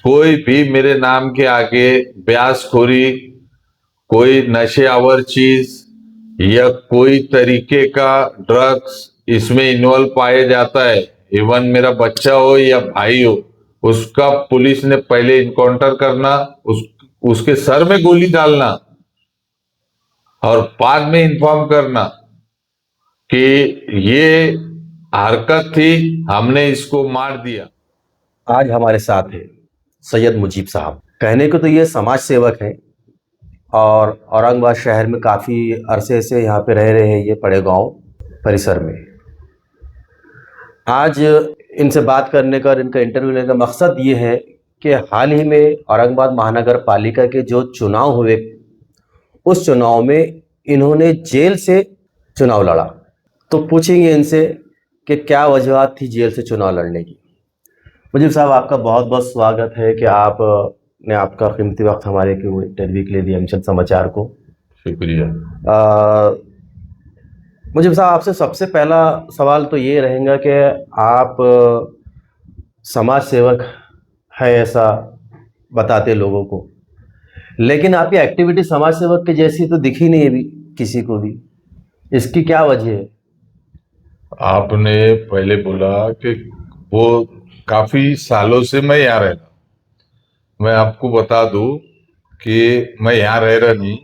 कोई भी मेरे नाम के आगे ब्याजखोरी, कोई नशेआवर चीज या कोई तरीके का ड्रग्स इसमें इन्वॉल्व पाया जाता है, इवन मेरा बच्चा हो या भाई हो, उसका पुलिस ने पहले इनकाउंटर करना, उसके सर में गोली डालना और बाद में इन्फॉर्म करना कि ये हरकत थी, हमने इसको मार दिया। आज हमारे साथ है सैयद मुजीब साहब। कहने को तो ये समाज सेवक हैं और औरंगाबाद शहर में काफ़ी अरसे से यहाँ पे रह रहे हैं, ये पड़े गांव परिसर में। आज इनसे बात करने का और इनका इंटरव्यू लेने का मकसद ये है कि हाल ही में औरंगाबाद महानगर पालिका के जो चुनाव हुए, उस चुनाव में इन्होंने जेल से चुनाव लड़ा। तो पूछेंगे इनसे कि क्या वजह थी जेल से चुनाव लड़ने की। मुजीब साहब, आपका बहुत बहुत स्वागत है कि आप ने आपका कीमती वक्त हमारे इंटरव्यू के लिए दिया मिशन समाचार को। शुक्रिया। मुजीब साहब, आपसे सबसे पहला सवाल तो ये रहेगा कि आप समाज सेवक है ऐसा बताते लोगों को, लेकिन आपकी एक्टिविटी समाज सेवक के जैसी तो दिखी नहीं अभी किसी को भी। इसकी क्या वजह है? आपने पहले बोला कि वो काफी सालों से मैं यहाँ रह रहा। मैं आपको बता दूं कि मैं यहाँ रह रहा नहीं,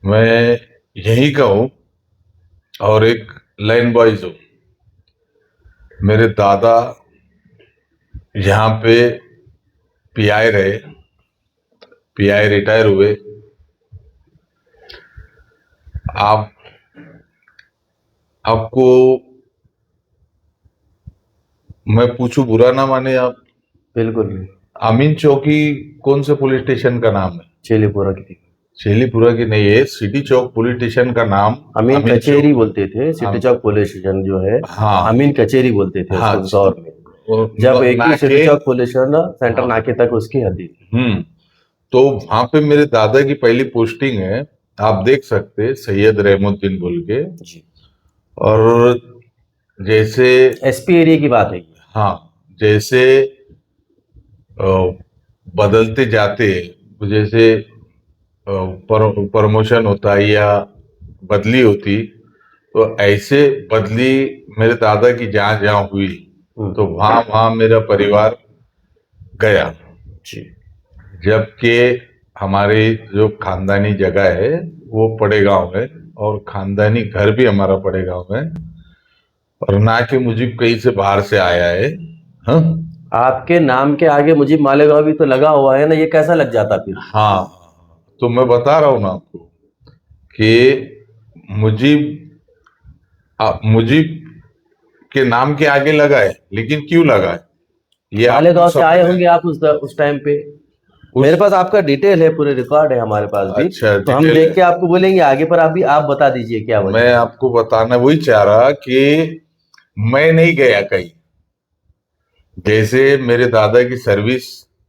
मैं यहीं का हूँ और एक लाइन बॉयज हूँ। मेरे दादा यहाँ पे पीआई रहे, पीआई रिटायर हुए। आप आपको मैं पूछूं, बुरा ना माने आप? बिल्कुल नहीं। अमीन चौकी कौन से पुलिस स्टेशन का नाम है? चेलीपुरा की थी। शेलीपुरा की नहीं है, सिटी चौक पुलिस स्टेशन का नाम अमीन अमीन कचेरी चौक। बोलते थे, सिटी चौक पुलिस स्टेशन जो है हाँ अमीन कचेरी बोलते थे हाँ, उसको उस दौर में, जब एक ही सिटी नाके। चौक पुलिस स्टेशन सेंटर हाँ, नाके तक उसकी हद्दी थी। तो वहां पे मेरे दादा की पहली पोस्टिंग है, आप देख सकते हैं, सैयद रहमुद्दीन बोल के। जी। और जैसे एसपी एरिया की बात है। हाँ, जैसे बदलते जाते, जैसे प्रमोशन होता है या बदली होती, तो ऐसे बदली मेरे दादा की जहाँ जहाँ हुई, तो वहां वहां मेरा परिवार गया। जी। जबकि हमारी जो खानदानी जगह है वो पड़े गांव है, और खानदानी घर भी हमारा पड़े गांव है, और ना कि मुझे कहीं से बाहर से आया है। हाँ आपके नाम के आगे मुजीब मालेगांव भी तो लगा हुआ है ना, ये कैसा लग जाता फिर? हाँ, तो मैं बता रहा हूं ना आपको कि मुजीब, मुजीब के नाम के आगे लगा है, लेकिन क्यों लगा है ये आपको मालेगांव से आए समझ होंगे आप उस टाइम पे। उस मेरे पास आपका डिटेल है, पूरे रिकॉर्ड है हमारे पास भी, अच्छा, तो हम डिटेल देख है। के आपको बोलेंगे आगे, पर आप बता दीजिए क्या वजह मैं है। आपको बताना वही चाह रहा कि मैं नहीं गया कहीं। जैसे मेरे दादा की सर्विस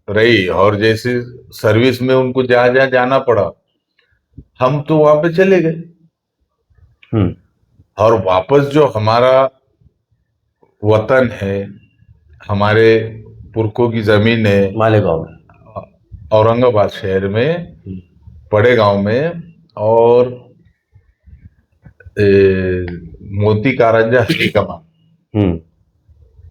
रही, और जैसे सर्विस में उनको जहां जहां जाना पड़ा, हम तो वहां पे चले गए। हम्म। और वापस जो हमारा वतन है, हमारे पुरखों की जमीन है, मालेगांव में। औरंगाबाद शहर में, हम्म। बड़े गांव में, और मोती कारंजा हरी कमान। हम्म।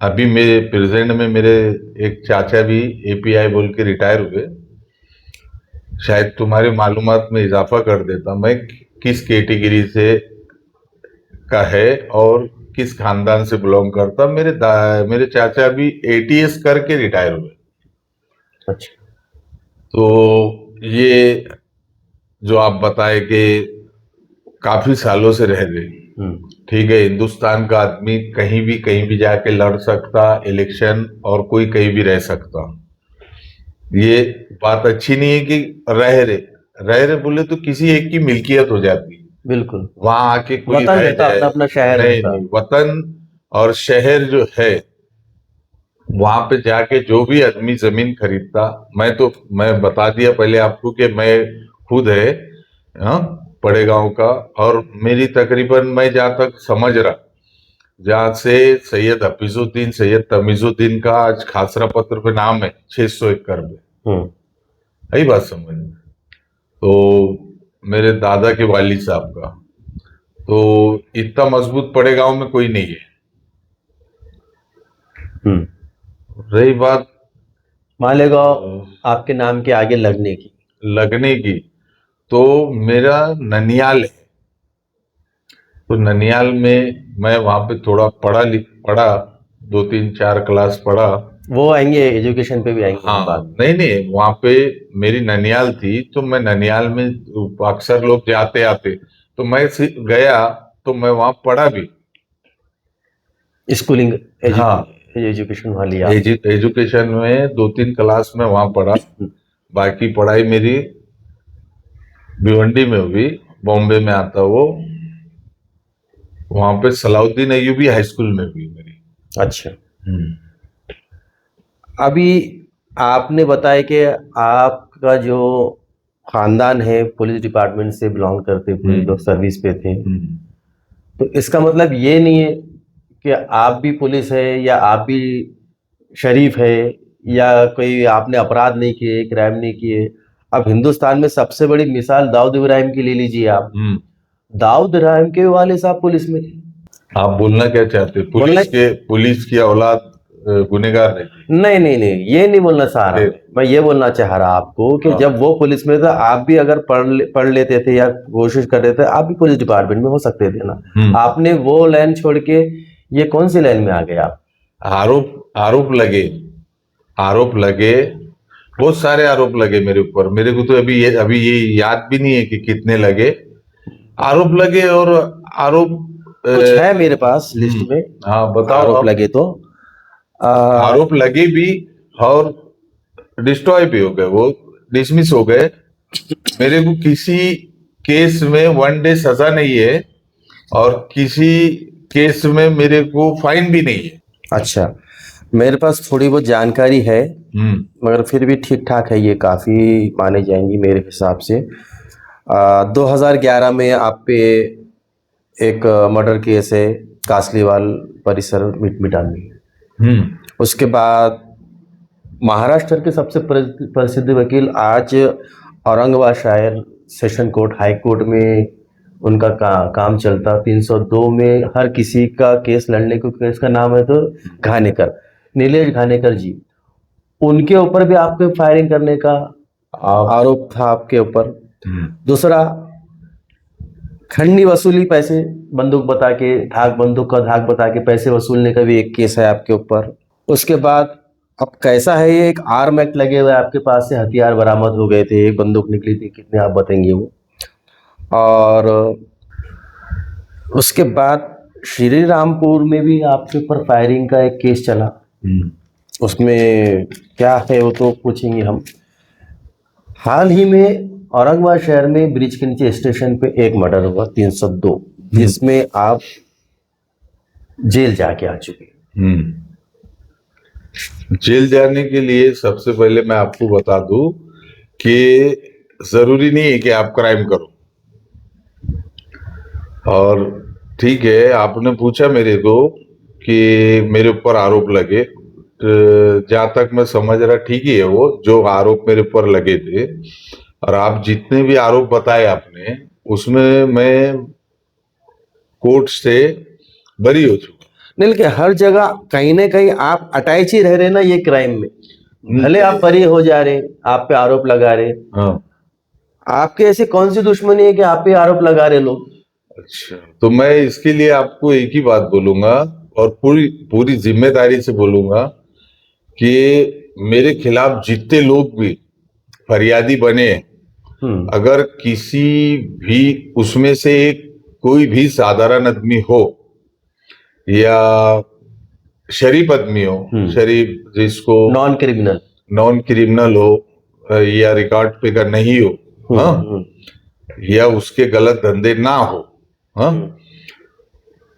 अभी मेरे प्रेजेंट में मेरे एक चाचा भी एपीआई बोल के रिटायर हुए। शायद तुम्हारी मालूमात में इजाफा कर देता मैं किस कैटेगरी से का है और किस खानदान से बिलोंग करता। मेरे चाचा भी एटीएस करके रिटायर हुए। अच्छा। तो ये जो आप बताए कि काफी सालों से रह गए, ठीक है, हिंदुस्तान का आदमी कहीं भी जाके लड़ सकता इलेक्शन, और कोई कहीं भी रह सकता। ये बात अच्छी नहीं है कि रह रहे बोले तो किसी एक की मिल्कियत हो जाती है, बिल्कुल। वहां आके कोई वतन रह रहता, जाए। अपना अपना शहर नहीं रहता। नहीं, वतन और शहर जो है, वहां पे जाके जो भी आदमी जमीन खरीदता, मैं बता दिया पहले आपको कि मैं खुद है, हाँ, बड़े गांव का। और मेरी तकरीबन, मैं जहां तक समझ रहा, जहां से सैयद हफीजुद्दीन सैयद तमीजुद्दीन का आज खासरा पत्र पे नाम है 600 एकड़ में। यही बात समझ में। तो मेरे दादा के वालिद साहब का, तो इतना मजबूत पड़े गांव में कोई नहीं है। रही बात मालेगांव आपके नाम के आगे लगने की, तो मेरा ननियाल है। तो ननियाल में मैं वहां पे थोड़ा पढ़ा 2-3-4 क्लास पढ़ा। वो आएंगे, एजुकेशन पे भी आएंगे हाँ, बात। नहीं, वहां पे मेरी ननियाल थी, तो मैं ननियाल में अक्सर लोग जाते आते, तो मैं गया, तो मैं वहां पढ़ा भी। स्कूलिंग हाँ, एजुकेशन वाली आप। एजुकेशन में 2-3 क्लास में वहां पढ़ा। बाकी पढ़ाई मेरी भिवंडी में हुई, बॉम्बे में आता वो, वहां पे सलाउद्दीन अय्यूबी हाई स्कूल में हुई मेरी। अच्छा, अभी आपने बताया कि आपका जो खानदान है पुलिस डिपार्टमेंट से बिलोंग करते थे, लोग सर्विस पे थे, तो इसका मतलब ये नहीं है कि आप भी पुलिस है या आप भी शरीफ है या कोई आपने अपराध नहीं किए, क्राइम नहीं किए। अब हिंदुस्तान में सबसे बड़ी मिसाल दाऊद इब्राहिम की ले लीजिए आप। दाऊद इब्राहिम के वाले साहब पुलिस में थे। आप बोलना क्या चाहते? पुलिस की औलाद गुनहगार नहीं थी? नहीं, ये नहीं बोलना चाह रहा मैं ये बोलना चाह रहा आपको कि जब वो पुलिस में था, आप भी अगर पढ़ लेते थे या कोशिश कर रहे थे, आप भी पुलिस डिपार्टमेंट में हो सकते थे ना। आपने वो लाइन छोड़ के ये कौन सी लाइन में आ गए आप? आरोप लगे, बहुत सारे आरोप लगे मेरे ऊपर। मेरे को तो अभी ये याद भी नहीं है कि कितने लगे आरोप लगे। और आरोप कुछ है मेरे पास लिस्ट में। हाँ, बताओ। आरोप लगे तो आरोप लगे भी और डिस्ट्रॉय भी हो गए, वो डिसमिस हो गए। मेरे को किसी केस में 1 डे सजा नहीं है और किसी केस में मेरे को फाइन भी नहीं है। अच्छा, मेरे पास थोड़ी बहुत जानकारी है, मगर फिर भी ठीक ठाक है, ये काफ़ी माने जाएंगी मेरे हिसाब से। 2011 में आप पे एक मर्डर केस है, कासलीवाल परिसर मिटा में। उसके बाद महाराष्ट्र के सबसे प्रसिद्ध वकील आज औरंगाबाद शहर सेशन कोर्ट हाई कोर्ट में उनका काम चलता। 302 में हर किसी का केस लड़ने को, केस का नाम है तो घानेकर, नीलेश घानेकर जी, उनके ऊपर भी आपके फायरिंग करने का आरोप था आपके ऊपर। दूसरा, खंडनी वसूली, पैसे बंदूक बता के, बंदूक का धाक बता के पैसे वसूलने का भी एक केस है आपके ऊपर। उसके बाद अब कैसा है, ये एक आर्म एक्ट लगे हुए आपके पास से हथियार बरामद हो गए थे, एक बंदूक निकली थी, कितने आप बताएंगे वो। और उसके बाद श्री रामपुर में भी आपके ऊपर फायरिंग का एक केस चला। उसमें क्या है वो तो पूछेंगे हम। हाल ही में औरंगाबाद शहर में ब्रिज के नीचे स्टेशन पे एक मर्डर हुआ 302, जिसमें आप जेल जाके आ चुके। जेल जाने के लिए सबसे पहले मैं आपको बता दूं कि जरूरी नहीं है कि आप क्राइम करो। और ठीक है, आपने पूछा मेरे को कि मेरे ऊपर आरोप लगे, जहां तक मैं समझ रहा ठीक ही है वो जो आरोप मेरे ऊपर लगे थे। और आप जितने भी आरोप बताए आपने, उसमें मैं कोर्ट से बरी हो चुका। नहीं, कि हर जगह कहीं ना कहीं आप अटैच ही रह रहे ना ये क्राइम में, भले आप बरी हो जा रहे, आप पे आरोप लगा रहे। हाँ, आपके ऐसी कौन सी दुश्मनी है कि आप पे आरोप लगा रहे लोग? अच्छा, तो मैं इसके लिए आपको एक ही बात बोलूंगा और पूरी जिम्मेदारी से बोलूंगा कि मेरे खिलाफ जितने लोग भी फरियादी बने, अगर किसी भी उसमें से एक कोई भी साधारण आदमी हो या शरीफ आदमी हो, शरीफ जिसको नॉन क्रिमिनल हो या रिकॉर्ड पे का नहीं हो, हाँ, या उसके गलत धंधे ना हो, हाँ,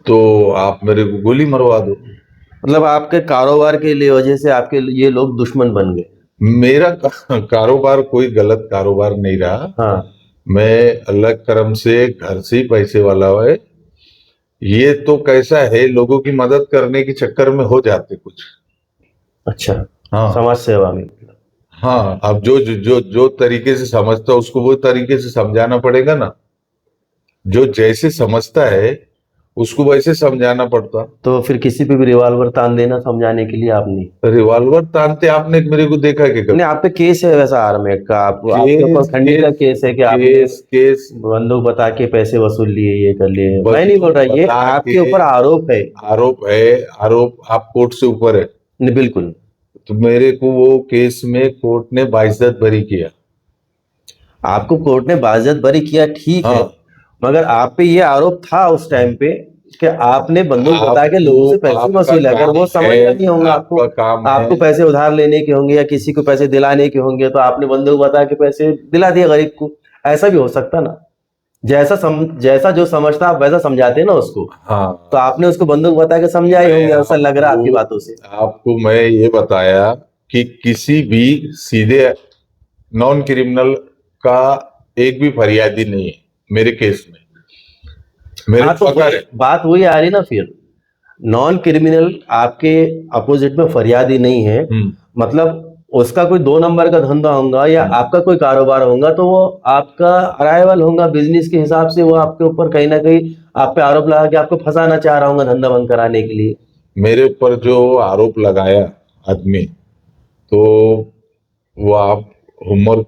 तो आप मेरे को गोली मरवा दो। मतलब आपके कारोबार के लिए वजह से आपके ये लोग दुश्मन बन गए? मेरा कारोबार कोई गलत कारोबार नहीं रहा। हाँ। मैं अल्लाह करम से घर से ही पैसे वाला है। ये तो कैसा है, लोगों की मदद करने के चक्कर में हो जाते कुछ। अच्छा, हाँ समाज सेवा में। हाँ, अब जो तरीके से समझता है उसको वो तरीके से समझाना पड़ेगा ना। जो जैसे समझता है उसको वैसे समझाना पड़ता। तो फिर किसी पे भी रिवॉल्वर तान देना समझाने के लिए आपने? रिवॉल्वर तानते आपने मेरे को देखा कि कभी? नहीं, आप पे केस है वैसा आर्मेड का, आपके ऊपर केस खंडनी का केस केस है कि आपने केस केस बंदूक बता के पैसे वसूल लिए, ये कर लिए। मैं नहीं बोल बंदूक रहा, ये बता आपके के ऊपर आरोप है। आरोप है। आरोप आप कोर्ट से ऊपर है। नहीं, बिल्कुल। तो मेरे को वो केस में कोर्ट ने बाइज्जत बरी किया। आपको कोर्ट ने बाइज्जत बरी किया, ठीक है, हाँ, मगर आप पे ये आरोप था उस टाइम पे कि आपने बंदूक बता के लोगों से पैसे आपका वसूले। अगर काम वो है, समझना नहीं होगा आपको, आपका काम है। आपको पैसे उधार लेने के होंगे या किसी को पैसे दिलाने के होंगे, तो आपने बंदूक बता के पैसे दिला दिए गरीब को। ऐसा भी हो सकता ना। जैसा जो समझता आप वैसा समझाते हैं ना उसको। तो हाँ, आपने उसको बंदूक बता के समझाए मैं होंगे, ऐसा लग रहा है आपकी आपको बातों से। आपको मैं ये बताया कि किसी भी सीधे नॉन क्रिमिनल का एक भी फरियादी नहीं है मेरे केस में। मेरे हाँ, तो पकड़ है। बात वही आ रही ना फिर। नॉन क्रिमिनल आपके अपोजिट में फरियादी नहीं है, मतलब उसका कोई 2 नंबर का धंधा होगा या आपका कोई कारोबार होगा, तो वो आपका अराइवल होगा बिजनेस के हिसाब से, वो आपके ऊपर कहीं ना कहीं आप पे आरोप लगा के आपको फंसाना चाह रहा होगा धंधा बंद कराने के लिए। मेरे ऊपर जो आरोप लगाया आदमी, तो वो आप होमवर्क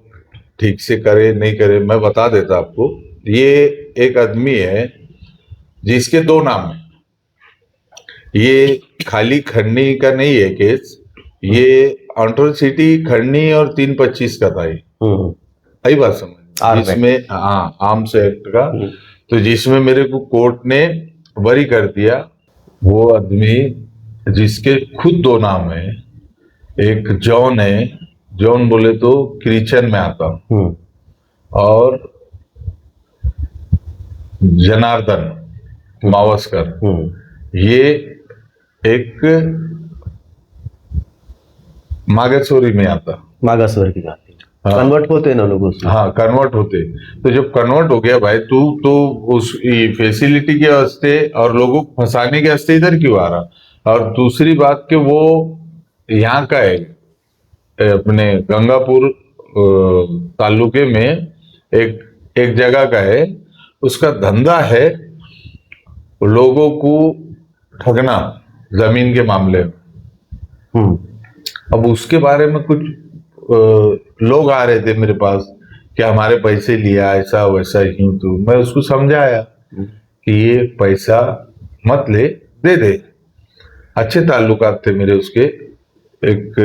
ठीक से करे नहीं करे मैं बता देता आपको। ये एक आदमी है जिसके 2 नाम है। ये खाली खन्नी का नहीं है केस, ये अट्रॉसिटी खन्नी और 325 का था ये। सही बात समझ, आर्म जिसमें हाँ आर्म्स एक्ट का। हम्म। तो जिसमें मेरे को कोर्ट ने बरी कर दिया। वो आदमी जिसके खुद 2 नाम है, एक जॉन है, जॉन बोले तो क्रिश्चियन में आता, और जनार्दन मावस्कर, ये एक मागेश्वरी में आता। मागासवर्गीय की जाती हाँ। कन्वर्ट होते हैं ना लोग उसमें। हाँ, कन्वर्ट होते। तो जब कन्वर्ट हो गया भाई, तू तो उस फैसिलिटी के वास्ते और लोगों को फंसाने के वास्ते इधर क्यों आ रहा? और दूसरी बात कि वो यहाँ का है, अपने गंगापुर तालुके में एक एक जगह का है। उसका धंधा है लोगों को ठगना जमीन के मामले में। अब उसके बारे में कुछ लोग आ रहे थे मेरे पास कि हमारे पैसे लिया, ऐसा वैसा यूं। तो मैं उसको समझाया कि ये पैसा मत ले, दे दे। अच्छे ताल्लुकात थे मेरे उसके, एक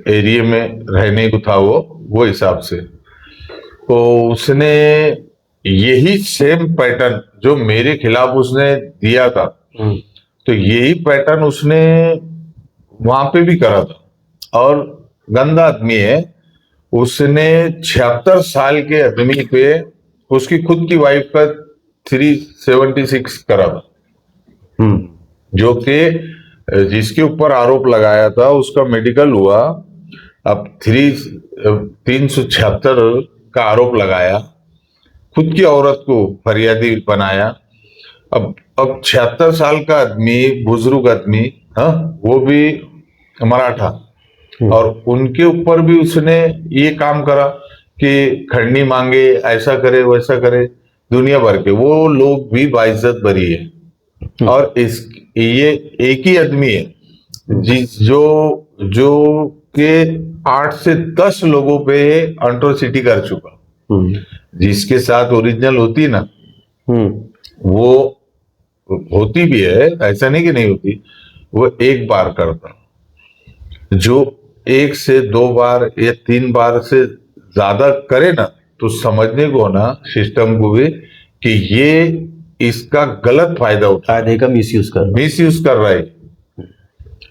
एरिया में रहने को था वो हिसाब से। तो उसने यही सेम पैटर्न जो मेरे खिलाफ उसने दिया था, तो यही पैटर्न उसने वहां पे भी करा था। और गंदा आदमी है। उसने 76 साल के आदमी पे उसकी खुद की वाइफ का 376 करा था। जो कि जिसके ऊपर आरोप लगाया था उसका मेडिकल हुआ। अब 376 का आरोप लगाया, खुद की औरत को फरियादी बनाया। अब 76 साल का आदमी, बुजुर्ग आदमी, हाँ, वो भी मराठा, और उनके ऊपर भी उसने ये काम करा कि खंडनी मांगे, ऐसा करे वैसा करे। दुनिया भर के वो लोग भी बाइज्जत बरी है। और ये एक ही आदमी है जो के 8 से 10 लोगों पे अट्रॉसिटी कर चुका। जिसके साथ ओरिजिनल होती ना, वो होती भी है, ऐसा नहीं कि नहीं होती। वो एक बार करता, जो 1 से 2 बार या 3 बार से ज्यादा करे ना, तो समझने को ना सिस्टम को भी कि ये इसका गलत फायदा उठा, फायदे का मिसयूज कर रहा है।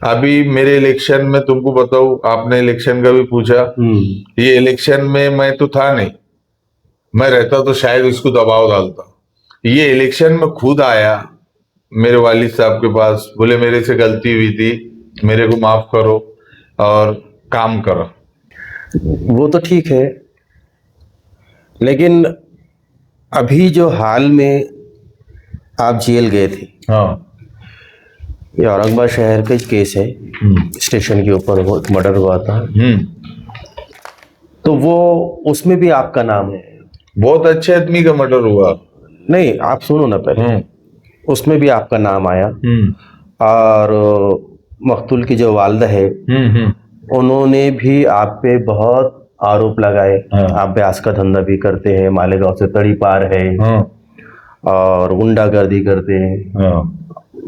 अभी मेरे इलेक्शन में तुमको बताऊं, आपने इलेक्शन का भी पूछा, ये इलेक्शन में मैं तो था नहीं, मैं रहता तो शायद इसको दबाव डालता। ये इलेक्शन में खुद आया मेरे वालिद साहब के पास, बोले मेरे से गलती हुई थी, मेरे को माफ करो और काम करो। वो तो ठीक है, लेकिन अभी जो हाल में आप जेल गए थे, हाँ। ये औरंगाबाद शहर का ही केस है। स्टेशन के ऊपर वो मर्डर हुआ था, तो वो उसमें भी आपका नाम है। बहुत अच्छे आदमी का मर्डर हुआ। नहीं, आप सुनो ना पहले। उसमें भी आपका नाम आया, और मकतूल की जो वालदा है उन्होंने भी आप पे बहुत आरोप लगाए। हाँ। आप ब्यास का धंधा भी करते हैं, मालेगांव से तड़ी पार है, और गुंडागर्दी करते हैं,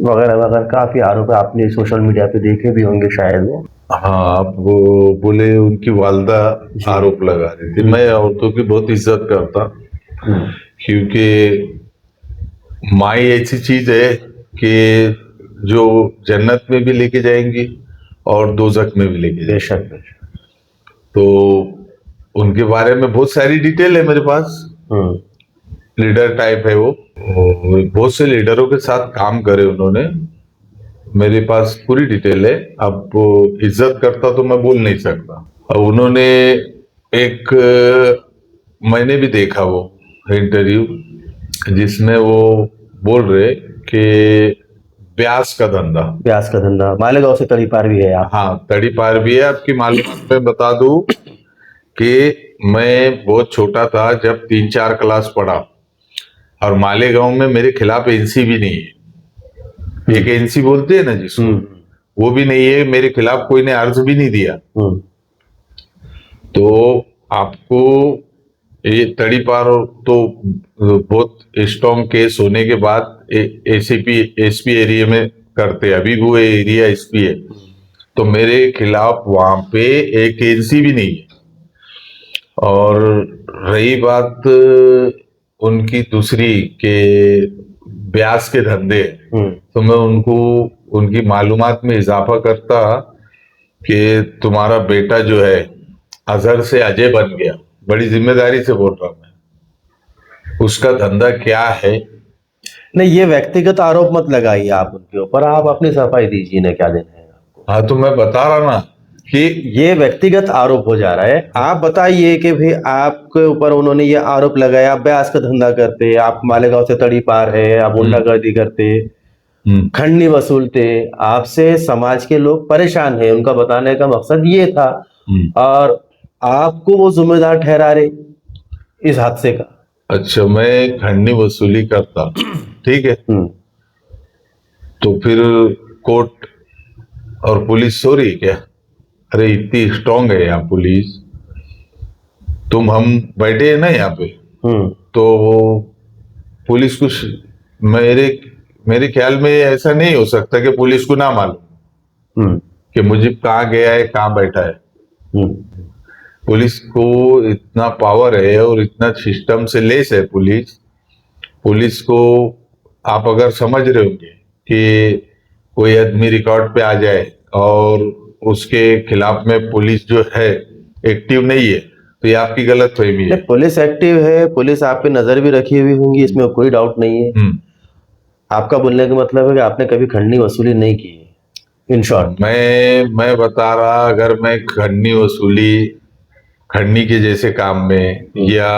वगैरह वगैरह काफी आरोप है। आपने सोशल मीडिया पे देखे भी होंगे शायद वो। हाँ, आप वो बोले उनकी वालदा आरोप लगा रही थी। मैं औरतों की बहुत इज्जत करता, क्योंकि माई ऐसी चीज है कि जो जन्नत में भी लेके जाएंगी और दोजख में भी लेके जाएंगी। बेशक। तो उनके बारे में बहुत सारी डिटेल है मेरे पास। लीडर टाइप है वो, और बहुत से लीडरों के साथ काम करे उन्होंने। मेरे पास पूरी डिटेल है। अब वो इज्जत करता तो मैं बोल नहीं सकता। अब उन्होंने एक मैंने भी देखा वो इंटरव्यू, जिसमें वो बोल रहे कि ब्यास का धंधा मालेगांव से तड़ी पार भी है आप। हाँ, तड़ी पार भी है। आपकी मालूम में बता दूं कि मैं बहुत छोटा था जब 3-4 क्लास पढ़ा, और मालेगांव में मेरे खिलाफ एनसी भी नहीं है। एक एनसी बोलते हैं ना जिसको, वो भी नहीं है मेरे खिलाफ। कोई ने अर्ज भी नहीं दिया। तो आपको ये तड़ी पार तो बहुत स्ट्रॉन्ग केस होने के बाद एसीपी एसपी एरिया में करते, अभी वो एरिया एसपी है। तो मेरे खिलाफ वहां पे एक एनसी भी नहीं है। और रही बात उनकी दूसरी के ब्यास के धंधे, तो मैं उनको उनकी मालूमात में इजाफा करता कि तुम्हारा बेटा जो है अजहर से अजय बन गया। बड़ी जिम्मेदारी से बोल रहा हूं मैं। उसका धंधा क्या है? नहीं, ये व्यक्तिगत आरोप मत लगाइए आप उनके ऊपर, आप अपनी सफाई दीजिए ना, क्या देना है आपको। हाँ, तो मैं बता रहा ना कि ये व्यक्तिगत आरोप हो जा रहा है। आप बताइए कि भाई आपके ऊपर उन्होंने ये आरोप लगाया, आप ब्याज का धंधा करते, आप मालेगांव से तड़ी पार है, आप गुंडागर्दी करते, खंडनी वसूलते, आपसे समाज के लोग परेशान हैं। उनका बताने का मकसद ये था, और आपको वो जिम्मेदार ठहरा रहे इस हादसे का। अच्छा, मैं खंडनी वसूली करता, ठीक है, तो फिर कोर्ट और पुलिस सो रही क्या? अरे इतनी स्ट्रांग है यहाँ पुलिस। हम बैठे हैं ना यहाँ पे, तो वो पुलिस कुछ मेरे मेरे ख्याल में ऐसा नहीं हो सकता कि पुलिस को ना मालूम कि मुझे कहाँ गया है, कहाँ बैठा है। पुलिस को इतना पावर है और इतना सिस्टम से लेस है पुलिस को। आप अगर समझ रहे होंगे कि कोई आदमी रिकॉर्ड पे आ जाए और उसके खिलाफ में पुलिस जो है एक्टिव नहीं है, तो ये आपकी गलत फहमी है। पुलिस एक्टिव है, पुलिस आप पे नजर भी रखी हुई होंगी, इसमें कोई डाउट नहीं है। आपका बोलने का मतलब है कि आपने कभी खंडनी वसूली नहीं की है। इन शॉर्ट मैं बता रहा, अगर मैं खंडनी वसूली खंडनी के जैसे काम में, या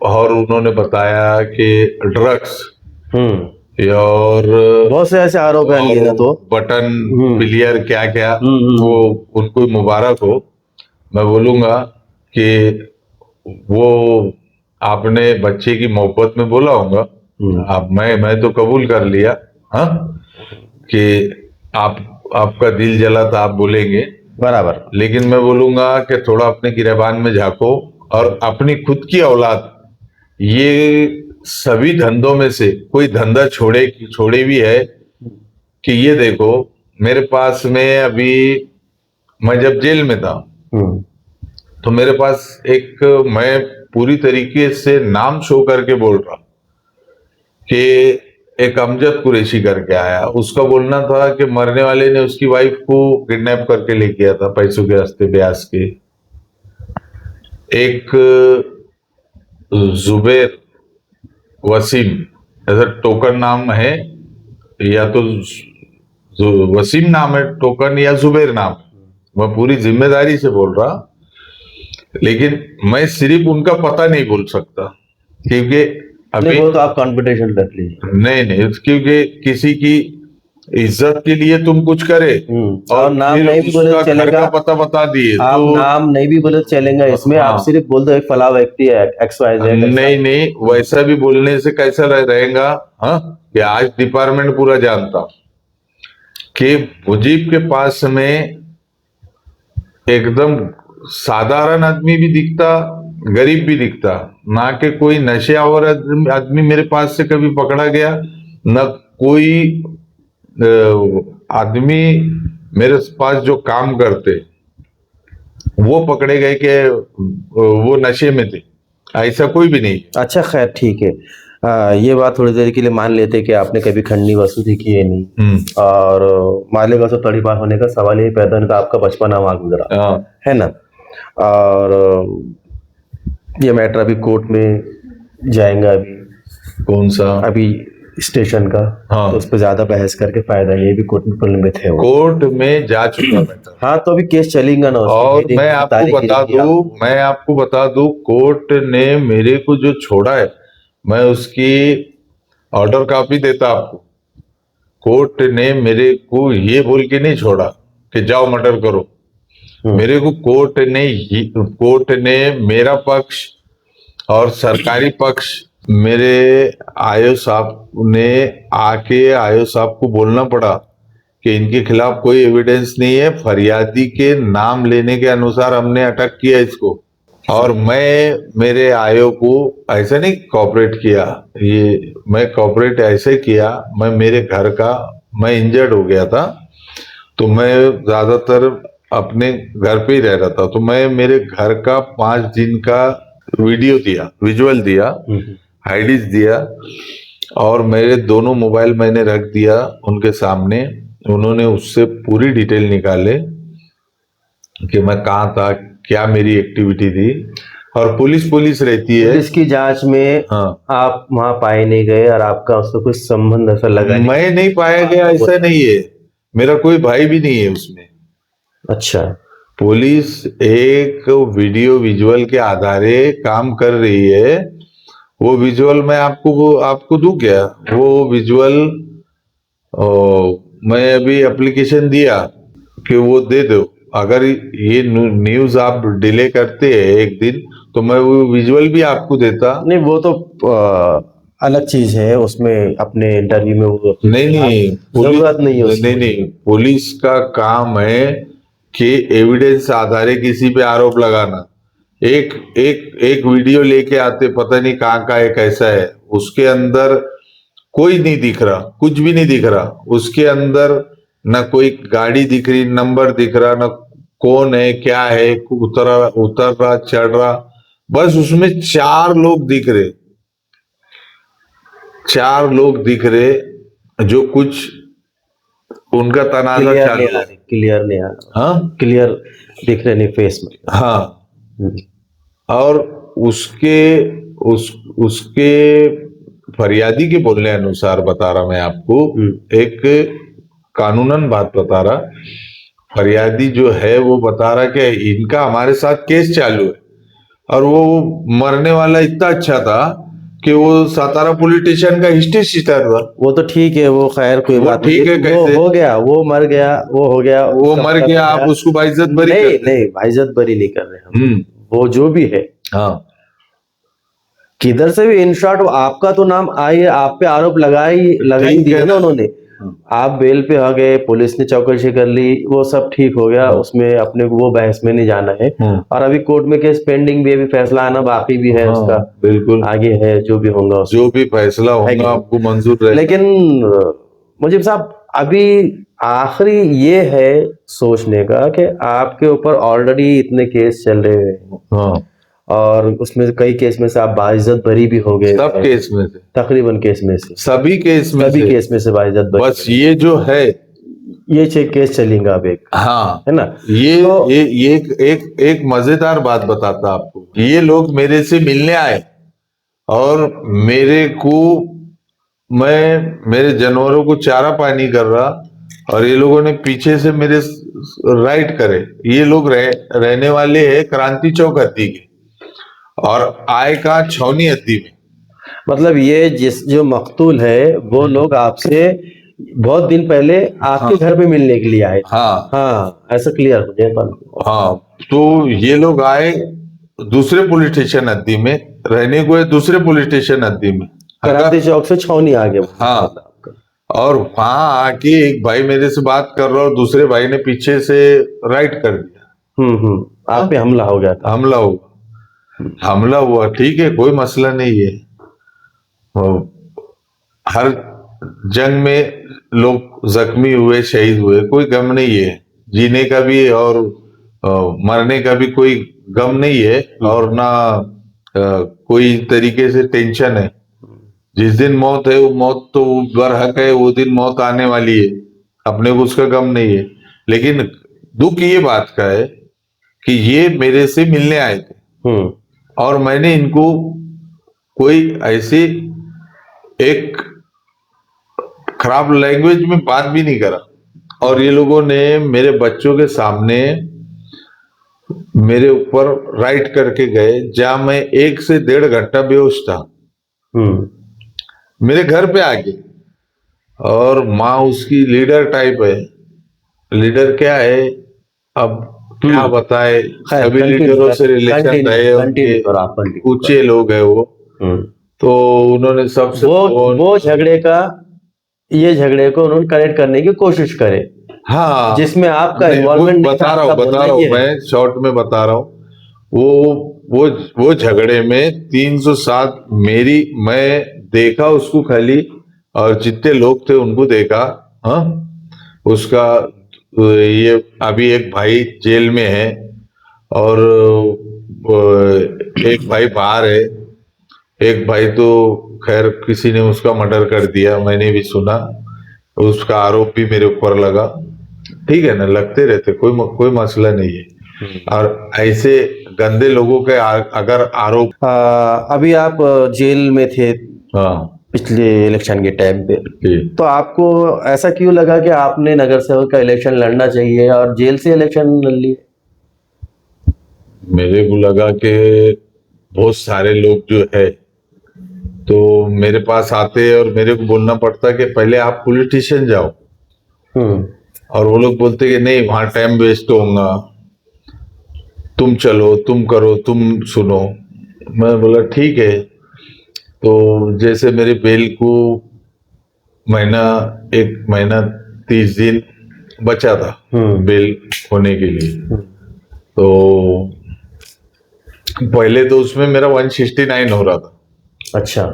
और उन्होंने बताया कि ड्रग्स और बहुत से ऐसे आरोप हैं, तो बटन प्लेयर क्या क्या, वो उनको मुबारक हो। मैं बोलूंगा कि वो आपने बच्चे की मोहब्बत में बोला होगा। आप मैं तो कबूल कर लिया, हाँ, कि आपका दिल जला था, आप बोलेंगे बराबर। लेकिन मैं बोलूंगा कि थोड़ा अपने गिरेबान में झांको और अपनी खुद की औलाद, ये सभी धंधों में से कोई धंधा छोड़े भी है कि ये देखो, मेरे पास में अभी, मैं जब जेल में था तो मेरे पास एक, मैं पूरी तरीके से नाम शो करके बोल रहा कि एक अमजद कुरैशी करके आया। उसका बोलना था कि मरने वाले ने उसकी वाइफ को किडनैप करके ले गया था पैसों के रास्ते ब्यास के। एक जुबैर वसीम ऐसा टोकन नाम है, या तो वसीम नाम है टोकन, या जुबैर नाम है। मैं पूरी जिम्मेदारी से बोल रहा, लेकिन मैं सिर्फ उनका पता नहीं बोल सकता, क्योंकि अभी वो तो आप कॉन्फिडेंशियल रख लीजिए। नहीं, क्योंकि किसी की इज्जत के लिए तुम कुछ करे और नाम फिर नहीं भी बोले तो उसका घर चलेगा। का पता बता दिए आप तो नाम नहीं भी बोले तो चलेगा इसमें, आप हाँ। सिर्फ बोल दो एक फला व्यक्ति है XYZ ऐसा। नहीं, वैसा भी बोलने से कैसा रहेगा। हाँ, कि आज डिपार्टमेंट पूरा जानता कि मुजीब के पास में एकदम साधारण आदमी भी दिखता, गरीब भी दिखता, ना कि कोई नशेआवर आदमी मेरे पास से कभी पकड़ा गया, न कोई आदमी मेरे पास जो काम करते वो पकड़े गए कि वो नशे में थे, ऐसा कोई भी नहीं। अच्छा खैर ठीक है। ये बात थोड़ी देर के लिए मान लेते हैं कि आपने कभी खंडनी वसूली की है नहीं, और माले का तो तड़ी पार होने का सवाल ही पैदा नहीं था, आपका बचपन वहाँ गुजरा हाँ। है ना। और ये मैटर अभी कोर्ट में जाएगा, अभी कौन सा? अभी स्टेशन का। हाँ। तो उस पर ज्यादा बहस करके फायदा नहीं है, भी कोर्ट में प्रलंबित है वो। कोर्ट में जा चुका मैटर। हाँ तो अभी केस चलेगा ना उसकी, और hearing मैं की आपको तारीख बता गिरेगी दूं, आपको। मैं आपको बता दूं, कोर्ट ने मेरे को जो छोड़ा है, मैं उसकी ऑर्डर कॉपी देता आपको। कोर्ट ने मेरे को ये बोल के नहीं छोड़ा कि जाओ मर्डर करो। मेरे को कोर्ट ने मेरा पक्ष और सरकारी पक्ष, मेरे आयो साहब ने आके आयो साहब को बोलना पड़ा कि इनके खिलाफ कोई एविडेंस नहीं है, फरियादी के नाम लेने के अनुसार हमने अटक किया इसको। और मैं मेरे आयो को ऐसा नहीं कॉपरेट किया, ये मैं कॉपरेट ऐसे किया, मैं मेरे घर का, मैं इंजर्ड हो गया था तो मैं ज्यादातर अपने घर पे ही रह रहा था, तो मैं मेरे घर का 5 दिन का वीडियो दिया, विजुअल दिया, आईडीज दिया, और मेरे दोनों मोबाइल मैंने रख दिया उनके सामने। उन्होंने उससे पूरी डिटेल निकाले कि मैं कहाँ था, क्या मेरी एक्टिविटी थी। और पुलिस रहती है। पुलिस की जांच में हाँ। आप वहां पाए नहीं गए और आपका उससे कुछ संबंध ऐसा लगा नहीं। मैं नहीं पाया गया ऐसा नहीं है, मेरा कोई भाई भी नहीं है उसमें। अच्छा। पुलिस एक वीडियो विजुअल के आधारे काम कर रही है। वो विजुअल मैं आपको दूं क्या? वो विजुअल मैं अभी एप्लीकेशन दिया कि वो दे दो। अगर ये न्यूज आप डिले करते हैं एक दिन तो मैं वो विजुअल भी आपको देता। नहीं वो तो अलग चीज है, उसमें अपने इंटरव्यू में वो नहीं, जरूरत नहीं है उसकी। नहीं, पुलिस का काम है कि एविडेंस आधारे किसी पे आरोप लगाना। एक वीडियो लेके आते, पता नहीं कहाँ का है, कैसा है, उसके अंदर कोई नहीं दिख रहा, कुछ भी नहीं दिख रहा उसके अंदर, ना कोई गाड़ी दिख रही, नंबर दिख रहा, ना कौन है, क्या है, उतर रहा चढ़ रहा, बस उसमें 4 लोग दिख रहे, 4 लोग दिख रहे जो कुछ उनका तनाजा चालू है। क्लियर नहीं आ रहा। हाँ, क्लियर दिख रहे नहीं फेस में। हाँ। और उसके फरियादी के बोलने अनुसार बता रहा मैं आपको, एक कानूनन बात बता रहा, फरियादी जो है वो बता रहा कि इनका हमारे साथ केस चालू है, और वो मरने वाला इतना अच्छा था कि वो सातारा पुलिस स्टेशन का हिस्ट्री शीटर था। वो तो ठीक है, वो खैर कोई बात ठीक है, वो कैसे हो गया, वो मर गया, वो हो गया, वो मर गया, आप उसको बाइज्जत बरी नहीं करते? नहीं बाइज्जत बरी नहीं कर रहे हम। वो जो भी है, हाँ, किधर से भी इन शॉर्ट आपका तो नाम आई, आप पे आरोप लगाई दिया ना उन्होंने। आप बेल पे आ गए, पुलिस ने चौकसी कर ली, वो सब ठीक हो गया, उसमें अपने को वो बहस में नहीं जाना है। और अभी कोर्ट में केस पेंडिंग भी, अभी फैसला आना बाकी भी है उसका। बिल्कुल आगे है जो भी होगा, जो भी फैसला होगा आपको मंजूर रहेगा। लेकिन मुझे साहब अभी आखिरी ये है सोचने का कि आपके ऊपर ऑलरेडी इतने केस चल रहे हैं। हाँ, और उसमें कई केस में से आप बाइज्जत बरी भी हो गए, सब केस में से, तकरीबन केस में से, सभी केस में से बाइज्जत बरी। बस ये जो है, ये 6 केस चलेंगे अब एक, हाँ, है ना। ये तो ये एक मजेदार बात बताता आपको। ये लोग मेरे से मिलने आए और मेरे को, मैं मेरे जानवरों को चारा पानी कर रहा, और ये लोगों ने पीछे से मेरे राइट करे। ये लोग रहने वाले हैं क्रांति चौक हद्दी के, और आय का छौनी हद्दी में। मतलब ये जो मकतूल है वो लोग आपसे बहुत दिन पहले आपके हाँ घर पे मिलने के लिए आए थे। हाँ हाँ, ऐसा क्लियर हो जाए पर। हाँ। तो ये लोग आए दूसरे पुलिस स्टेशन अद्दी में, रहने को है दूसरे पुलिस स्टेशन अद्दी में। क्रांति चौक से छावनी आ गया। हाँ, मतलब आपका। और वहां आके एक भाई मेरे से बात कर रहा और दूसरे भाई ने पीछे से राइट कर दिया। आप पे हमला हो गया था। हमला हुआ, ठीक है, कोई मसला नहीं है। हर जंग में लोग जख्मी हुए, शहीद हुए, कोई गम नहीं है। जीने का भी और मरने का भी कोई गम नहीं है, और ना कोई तरीके से टेंशन है। जिस दिन मौत है, वो मौत तो बरहक है, वो दिन मौत आने वाली है, अपने को उसका गम नहीं है। लेकिन दुख ये बात का है कि ये मेरे से मिलने आए थे और मैंने इनको कोई ऐसी एक खराब लैंग्वेज में बात भी नहीं करा, और ये लोगों ने मेरे बच्चों के सामने मेरे ऊपर राइट करके गए, जहां मैं 1 से 1.5 घंटा बेहोश था। मेरे घर पे आके, और माँ उसकी लीडर टाइप है। लीडर क्या है, अब क्या बताए, सभी लीडरों से रिलेशन रहे उनके, ऊंचे लोग है वो। तो उन्होंने सबसे वो झगड़े का, ये झगड़े को उन्होंने करेक्ट करने की कोशिश करे, हाँ, जिसमें आपका इन्वॉल्वमेंट बता रहा हूँ मैं शॉर्ट में बता रहा हूँ। वो झगड़े में 307 मैं देखा उसको खाली, और जितने लोग थे उनको देखा। हाँ, उसका ये अभी एक भाई जेल में है, और एक भाई बाहर है। एक भाई तो खैर किसी ने उसका मर्डर कर दिया, मैंने भी सुना, उसका आरोप भी मेरे ऊपर लगा। ठीक है ना, लगते रहते, कोई मसला नहीं है। और ऐसे गंदे लोगों के अगर आरोप। अभी आप जेल में थे हाँ, पिछले इलेक्शन के टाइम पे, जी। तो आपको ऐसा क्यों लगा कि आपने नगर सेवक का इलेक्शन लड़ना चाहिए और जेल से इलेक्शन लड़ लिए? मेरे को लगा कि बहुत सारे लोग जो है तो मेरे पास आते और मेरे को बोलना पड़ता कि पहले आप पुलिस स्टेशन जाओ, और वो लोग बोलते कि नहीं, वहां टाइम वेस्ट होगा, तुम चलो, तुम करो, तुम सुनो। मैं बोला ठीक है। तो जैसे मेरे बेल को एक महीना 30 दिन बचा था बेल होने के लिए। तो पहले तो उसमें मेरा 169 हो रहा था। अच्छा।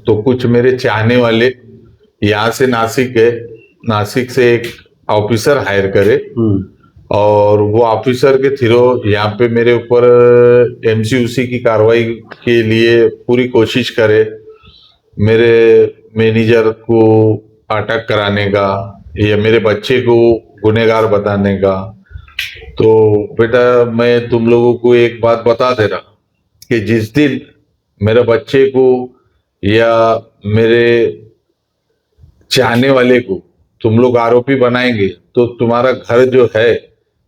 तो कुछ मेरे चाहने वाले यहाँ से नासिक है, नासिक से एक ऑफिसर हायर करे, और वो ऑफिसर के थ्रू यहाँ पे मेरे ऊपर एमसीयूसी की कार्रवाई के लिए पूरी कोशिश करे, मेरे मैनेजर को अटक कराने का या मेरे बच्चे को गुनहगार बताने का। तो बेटा, मैं तुम लोगों को एक बात बता दे रहा कि जिस दिन मेरे बच्चे को या मेरे चाहने वाले को तुम लोग आरोपी बनाएंगे, तो तुम्हारा घर जो है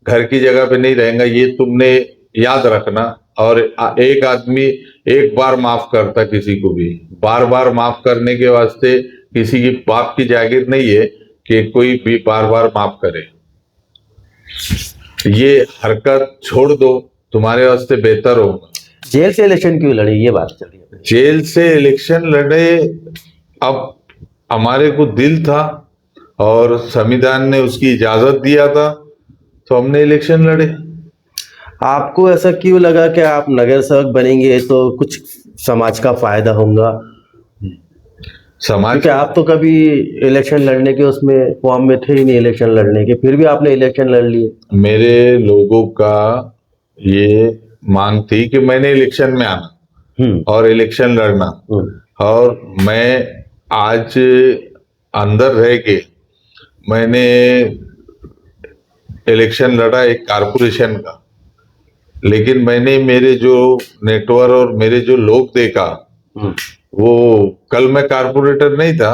घर की जगह पे नहीं रहेगा, ये तुमने याद रखना। और एक आदमी एक बार माफ करता किसी को भी, बार बार माफ करने के वास्ते किसी की बाप की जागीर नहीं है कि कोई भी बार बार माफ करे। ये हरकत छोड़ दो, तुम्हारे वास्ते बेहतर होगा। जेल से इलेक्शन क्यों लड़ी, ये बात चल रही है। जेल से इलेक्शन लड़े, अब हमारे को दिल था और संविधान ने उसकी इजाजत दिया था, तो हमने इलेक्शन लड़े। आपको ऐसा क्यों लगा कि आप नगर सेवक बनेंगे तो कुछ समाज का फायदा होगा? समाज, क्योंकि आप तो कभी इलेक्शन लड़ने के उसमें फॉर्म में थे ही नहीं इलेक्शन लड़ने के, फिर भी आपने इलेक्शन लड़ लिए। मेरे लोगों का ये मांग थी कि मैंने इलेक्शन में आना और इलेक्शन लड़ना, और मैं आज अंदर रह के मैंने इलेक्शन लड़ा एक कारपोरेशन का। लेकिन मैंने मेरे जो नेटवर्क और मेरे जो लोग देखा, वो कल मैं कारपोरेटर नहीं था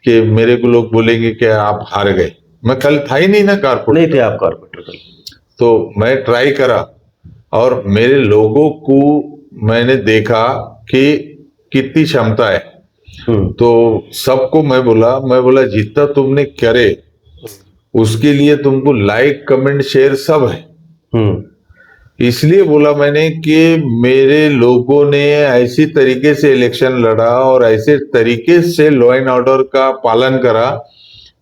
कि मेरे को लोग बोलेंगे कि आप हार गए। मैं कल था ही नहीं ना कारपोरेटर, नहीं थे आप कारपोरेटर। तो मैं ट्राई करा और मेरे लोगों को मैंने देखा कि कितनी क्षमता है। तो सबको मैं बोला जितना तुमने करे उसके लिए तुमको लाइक कमेंट शेयर सब है। इसलिए बोला मैंने कि मेरे लोगों ने ऐसी तरीके से इलेक्शन लड़ा और ऐसे तरीके से लॉ एंड ऑर्डर का पालन करा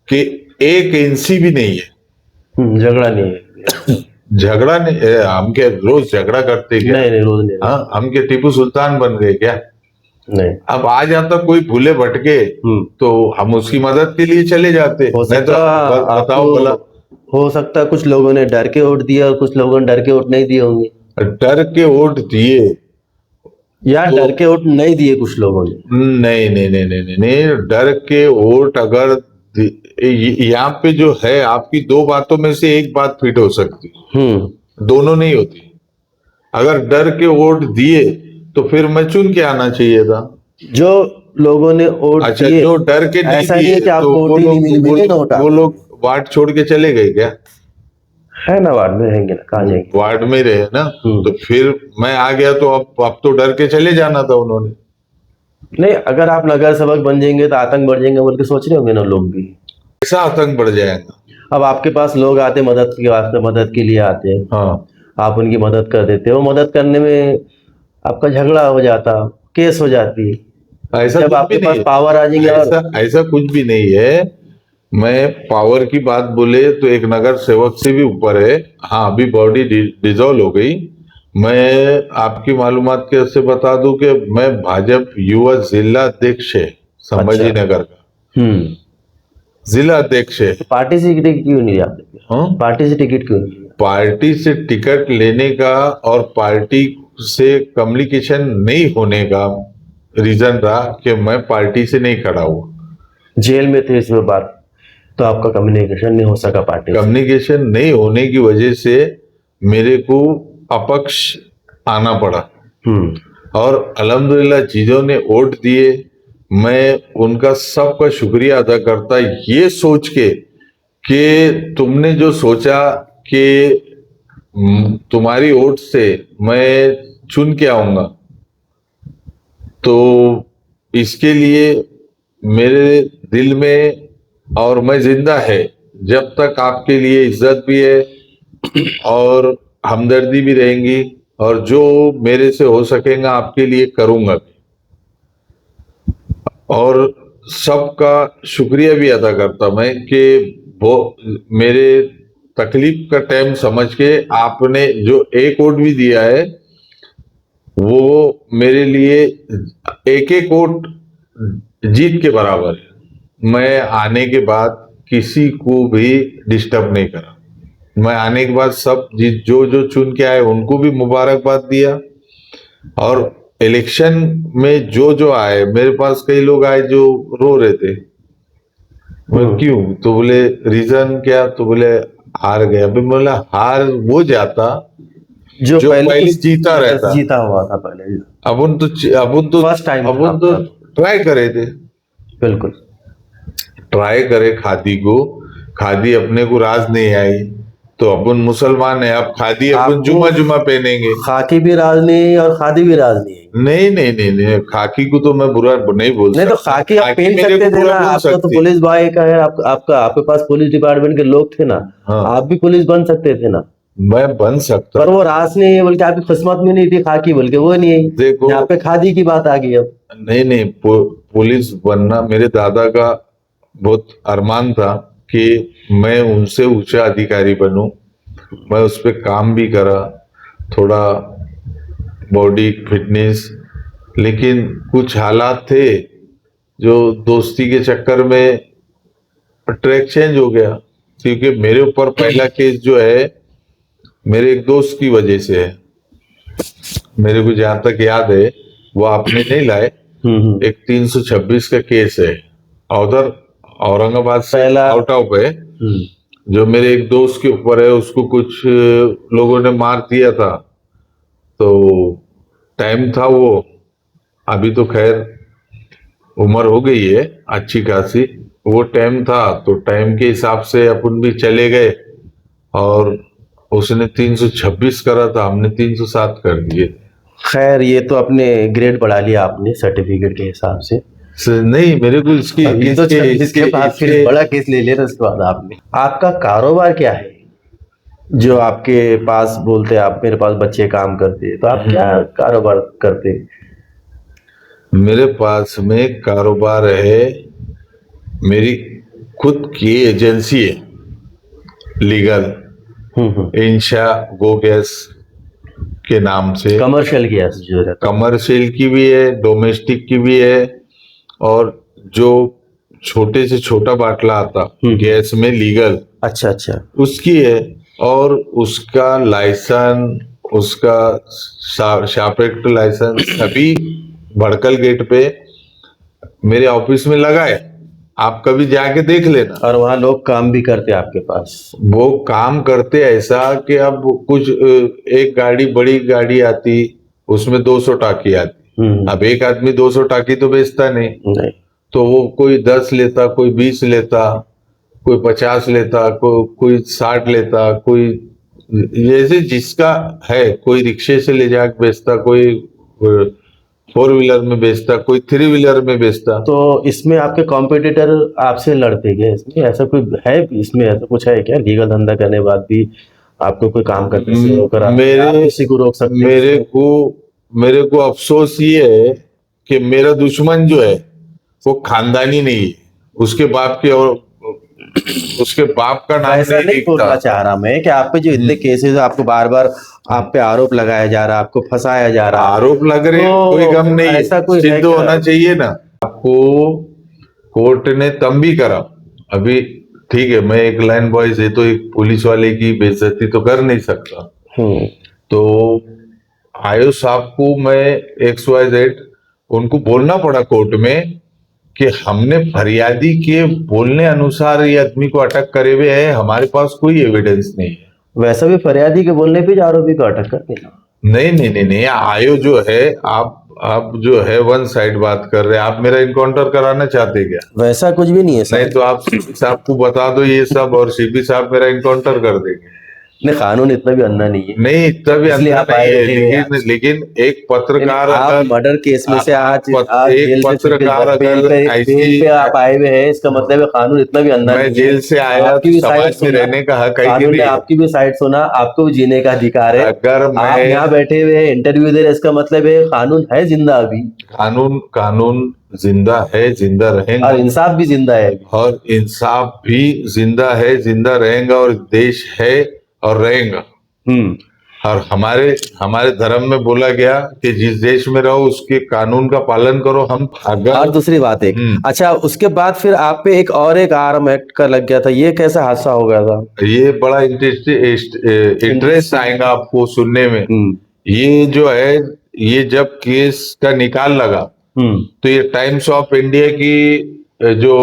कि एक इंची भी नहीं है झगड़ा नहीं है। झगड़ा नहीं। हम क्या रोज झगड़ा करते क्या? नहीं नहीं, रोज नहीं। हाँ, हम क्या टीपू सुल्तान बन गए क्या? नहीं। अब आ जाता कोई भूले भटके तो हम उसकी मदद के लिए चले जाते। हो नहीं तो सकता बताओ आपको, भला, हो सकता है कुछ लोगों ने डर के वोट दिया और कुछ लोगों ने डर के वोट नहीं दिए होंगे, डर के वोट दिए या तो डर के वोट नहीं दिए कुछ लोगों ने। नहीं नहीं नहीं नहीं नहीं नहीं, डर के वोट अगर यहाँ पे जो है आपकी दो बातों में से एक बात फिट हो सकती, दोनों नहीं होती। अगर डर के वोट दिए तो फिर मैं चुन के आना चाहिए था। जो लोगों ने वोट अच्छा, दिए, जो डर के नहीं ऐसा नहीं है दिए कि आपको तो वोट ही नहीं मिले ना वोट वो लोग वार्ड छोड़ के चले गए क्या? है ना, वार्ड में रहेंगे ना, कहाँ जाएंगे? वार्ड में रहे ना। तो फिर मैं आ गया तो अब तो डर के चले जाना था उन्होंने। नहीं, अगर आप नगर सेवक बन जाएंगे तो आतंक बढ़ जाएंगे बोल के सोच रहे होंगे ना लोग भी। ऐसा आतंक बढ़ जाएगा। अब आपके पास लोग आते मदद के वास्ते, मदद के लिए आते हैं, हाँ, आप उनकी मदद कर देते हो, मदद करने में आपका झगड़ा हो जाता, केस हो जाती। ऐसा जब कुछ आपके भी पास नहीं पावर आ जाएंगे है। और ऐसा कुछ भी नहीं है। मैं पावर की बात बोले तो एक नगर सेवक से भी ऊपर है। हाँ, अभी बॉडी डिसॉल्व हो गई। मैं आपकी मालूमात के से बता दूं कि मैं भाजपा युवा जिला अध्यक्ष है संभाजी नगर का, जिला अध्यक्ष है। पार्टी से टिकट क्यों नहीं लिया आपने? हाँ? पार्टी से टिकट क्यों नहीं लिया? पार्टी से टिकट लेने का और पार्टी से कम्युनिकेशन नहीं होने का रीजन रहा कि मैं पार्टी से नहीं खड़ा हुआ। जेल में थे इसमें बात, तो आपका कम्युनिकेशन नहीं हो सका पार्टी से। कम्युनिकेशन नहीं होने की वजह से मेरे को अपक्ष आना पड़ा और अल्हम्दुलिल्लाह चीजों ने वोट दिए। मैं उनका सबका शुक्रिया अदा करता ये सोच के कि तुमने जो सोचा कि तुम्हारी वोट से मैं चुन के आऊंगा, तो इसके लिए मेरे दिल में और मैं जिंदा है जब तक आपके लिए इज्जत भी है और हमदर्दी भी रहेंगी और जो मेरे से हो सकेगा आपके लिए करूंगा भी। और सबका शुक्रिया भी अदा करता मैं कि वो मेरे तकलीफ का टाइम समझ के आपने जो एक वोट भी दिया है वो मेरे लिए एक एक वोट जीत के बराबर है। मैं आने के बाद किसी को भी डिस्टर्ब नहीं करा। मैं आने के बाद सब जो जो चुन के आए उनको भी मुबारकबाद दिया। और इलेक्शन में जो जो आए, मेरे पास कई लोग आए जो रो रहे थे। मैं क्यों? तो बोले रीजन क्या? तो बोले हार गया। अभी बोला हार वो जाता जो पहले जीता रहता। जीता हुआ था पहले। अपन तो फर्स्ट टाइम अपन तो ट्राई करे थे, बिल्कुल ट्राई करे खादी को। खादी अपने को राज नहीं आई तो अपन मुसलमान है, अब खादी अपन जुमा जुमा पहनेंगे। खाकी भी राज नहीं है और खादी भी राज नहीं है। नहीं नहीं नहीं नहीं, खाकी को तो मैं बुरा नहीं बोल सकता। नहीं तो खाकी आप पहन सकते थे ना, आपका तो पुलिस भाई का है, आपका आपके पास पुलिस डिपार्टमेंट के लोग थे ना। हाँ, आप भी पुलिस बन सकते थे ना। मैं बन सकता, पर वो रास नहीं है, बल्कि आपकी किस्मत में नहीं थी खाकी, बल्कि वो नहीं है। देखो यहाँ पे खादी की बात आ गई अब। नहीं नहीं, पुलिस बनना मेरे दादा का बहुत अरमान था कि मैं उनसे ऊंचा अधिकारी बनूं। मैं उस पर काम भी करा, थोड़ा बॉडी फिटनेस, लेकिन कुछ हालात थे जो दोस्ती के चक्कर में ट्रैक चेंज हो गया। क्योंकि मेरे ऊपर पहला केस जो है मेरे एक दोस्त की वजह से है। मेरे को जहां तक याद है वो आपने नहीं लाए, एक 326 का केस है उधर औरंगाबाद से आउट ऑफ है, जो मेरे एक दोस्त के ऊपर है। उसको कुछ लोगों ने मार दिया था, तो टाइम था वो, अभी तो खैर उम्र हो गई है अच्छी खासी, वो टाइम था तो टाइम के हिसाब से अपन भी चले गए और उसने 326 करा था, हमने 307 कर दिए। खैर ये तो अपने ग्रेड बढ़ा लिया आपने सर्टिफिकेट के हिसाब से। नहीं, मेरे को इसकी अभी तो 26 के बाद फिर इसके- बड़ा केस ले लिया उसके बाद आपने। आपका कारोबार क्या है जो आपके पास बोलते हैं आप मेरे पास बच्चे काम करते हैं, तो आप क्या कारोबार करते हैं? मेरे पास में कारोबार है, मेरी खुद की एजेंसी है लीगल, इंशा गो गैस के नाम से। कमर्शियल गैस जो रहता कमर्शियल की भी है, डोमेस्टिक की भी है, और जो छोटे से छोटा बाटला आता गैस में लीगल, अच्छा अच्छा उसकी है। और उसका लाइसेंस, उसका शार्पेक्ट लाइसेंस सभी भड़कल गेट पे मेरे ऑफिस में लगा है, आप कभी जाके देख लेना। और वहाँ लोग काम भी करते हैं आपके पास? वो काम करते ऐसा कि अब कुछ एक गाड़ी, बड़ी गाड़ी आती, उसमें 200 टाकी आती। अब एक आदमी 200 टाकी तो बेचता नहीं, नहीं तो वो कोई 10 लेता, कोई 20 लेता, कोई 50 लेता, कोई 60 लेता, कोई जैसे जिसका है, कोई रिक्शे से ले जाके बेचता, कोई 4 व्हीलर में बेचता, कोई 3 व्हीलर में बेचता। तो इसमें आपके कॉम्पिटिटर आपसे लड़ते क्या? इसमें ऐसा कोई है, इसमें ऐसा कुछ है क्या? लीगल धंधा करने के बाद भी आपको कोई काम करने से रोकर आप किसी को रोक सकते हैं? मेरे को अफसोस ये है कि मेरा दुश्मन जो है वो खानदानी नहीं है, उसके बाप के, और उसके बाप का नाम ऐसा नहीं नहीं बोलना दिखता। चाह रहा मैं कि आप पे जो इतने केसेस आपको बार बार आप पे आरोप लगाया जा रहा है, आपको फंसाया जा रहा है, आरोप लग रहे हैं, तो कोई गम नहीं है, ऐसा कोई है सिद्ध क्या? होना चाहिए ना। आपको कोर्ट ने तब भी करा, अभी ठीक है, मैं एक लाइन बॉय से तो एक पुलिस वाले की बेइज्जती तो कर नहीं सकता, तो आयो साहब को मैं XYZ उनको बोलना पड़ा कोर्ट में कि हमने फरियादी के बोलने अनुसार ये आदमी को अटक करे हुए हैं, हमारे पास कोई एविडेंस नहीं है। वैसा भी फरियादी के बोलने पे आरोपी को अटक कर देना? नहीं नहीं नहीं नहीं, आयो जो है, आप जो है वन साइड बात कर रहे हैं, आप मेरा इनकाउंटर कराना चाहते क्या? वैसा कुछ भी नहीं है नहीं सर। तो आप सीपी साहब को बता दो ये सब, और सीपी साहब मेरा इनकाउंटर कर देंगे। नहीं, कानून इतना भी अंधा नहीं है। नहीं, इतना भी इसलिए अंधा आप नहीं आए है, हुए हैं आज। लेकिन एक पत्रकार आप अगर मर्डर केस में से आज एक जेल से छुट्टी पत्रकार बेल अगर पे ऐसी, आप आए हुए हैं, इसका मतलब है कानून इतना भी अंधा मैं नहीं है। जेल से आया आपकी तो भी साइड समाज में सुना, रहने का हक है कि कानून ने नहीं? आपकी भी साइड सुना, आपको भी जीने का अधिकार है। अगर आप मैं यहाँ बैठे हुए हैं, इंटरव्यू दे रहे हैं, इसका मतलब है कानून है जिंदा अभी, कानून जिंदा है, जिंदा रहेगा, और इंसाफ भी जिंदा है अभी। और इंसाफ भी जिंदा है, जिंदा रहेगा, और देश है और रहेगा। और हमारे धर्म में बोला गया कि जिस देश में रहो उसके कानून का पालन करो। हम अगर और दूसरी बात एक, अच्छा उसके बाद फिर आप पे एक आर्म एक्ट का लग गया था, ये कैसा हादसा हो गया था? ये बड़ा इंटरेस्ट आएगा आपको सुनने में। ये जो है, ये जब केस का निकाल लगा, तो ये टाइम्स ऑफ इंडिया की जो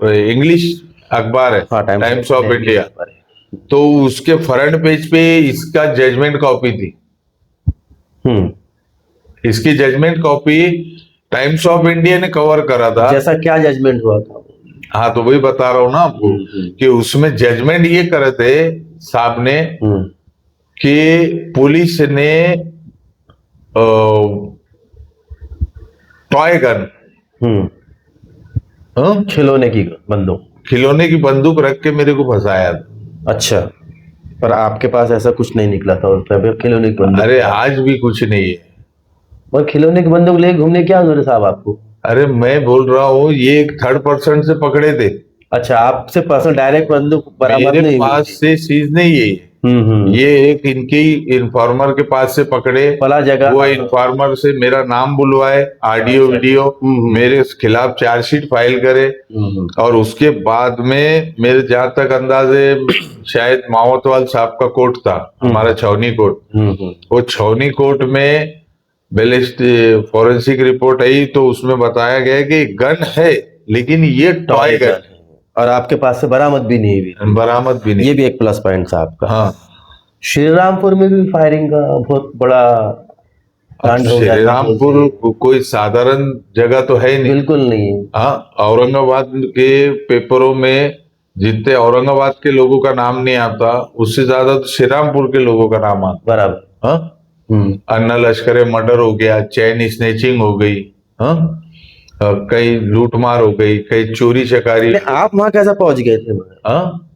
इंग्लिश अखबार है, टाइम्स ऑफ इंडिया, तो उसके फ्रंट पेज पे इसका जजमेंट कॉपी थी। इसकी judgment copy Times of India ने कवर करा था। जैसा क्या जजमेंट हुआ था? हाँ, तो वही बता रहा हूं ना आपको कि उसमें जजमेंट ये करे थे साहब ने कि पुलिस ने टॉय गन, खिलौने की बंदूक रख के मेरे को फंसाया था। अच्छा, पर आपके पास ऐसा कुछ नहीं निकला था उस टाइम पे खिलौने की बंदूक? अरे आज भी कुछ नहीं है। और खिलौने की बंदूक लेके घूमने क्या जरूरत साहब आपको? अरे मैं बोल रहा हूँ, ये एक थर्ड पर्सन से पकड़े थे। अच्छा, आपसे पर्सनल डायरेक्ट बंदूक बरामद मेरे नहीं पास से चीज नहीं है। ये एक इनके इन्फॉर्मर के पास से पकड़े, फला जगह, वो इन्फॉर्मर से मेरा नाम बुलवाए, ऑडियो वीडियो मेरे खिलाफ चार्जशीट फाइल करे, और उसके बाद में मेरे जहां तक अंदाजे शायद मावतवाल साहब का कोर्ट था, हमारा छावनी कोर्ट, वो छावनी कोर्ट में बैलिस्टिक फॉरेंसिक रिपोर्ट आई, तो उसमें बताया गया कि गन है लेकिन ये टॉय गन है, और आपके पास से बरामद भी नहीं हुई। बरामद भी नहीं। ये भी एक प्लस पॉइंट था आपका। हाँ, श्रीरामपुर में भी फायरिंग का बहुत बड़ा कांड हो गया था। श्रीरामपुर कोई साधारण जगह तो है ही नहीं, बिल्कुल नहीं। हाँ, औरंगाबाद के पेपरों में जितने औरंगाबाद के लोगों का नाम नहीं आता, उससे ज्यादा तो श्रीरामपुर के लोगों का नाम आता। बराबर। हाँ, अन्ना लश्कर मर्डर हो गया, चैन स्नेचिंग हो गई, हाँ, कहीं लूटमार हो गई, कहीं चोरी चकारी। नहीं, आप वहां कैसे पहुंच गए थे मगर? हाँ,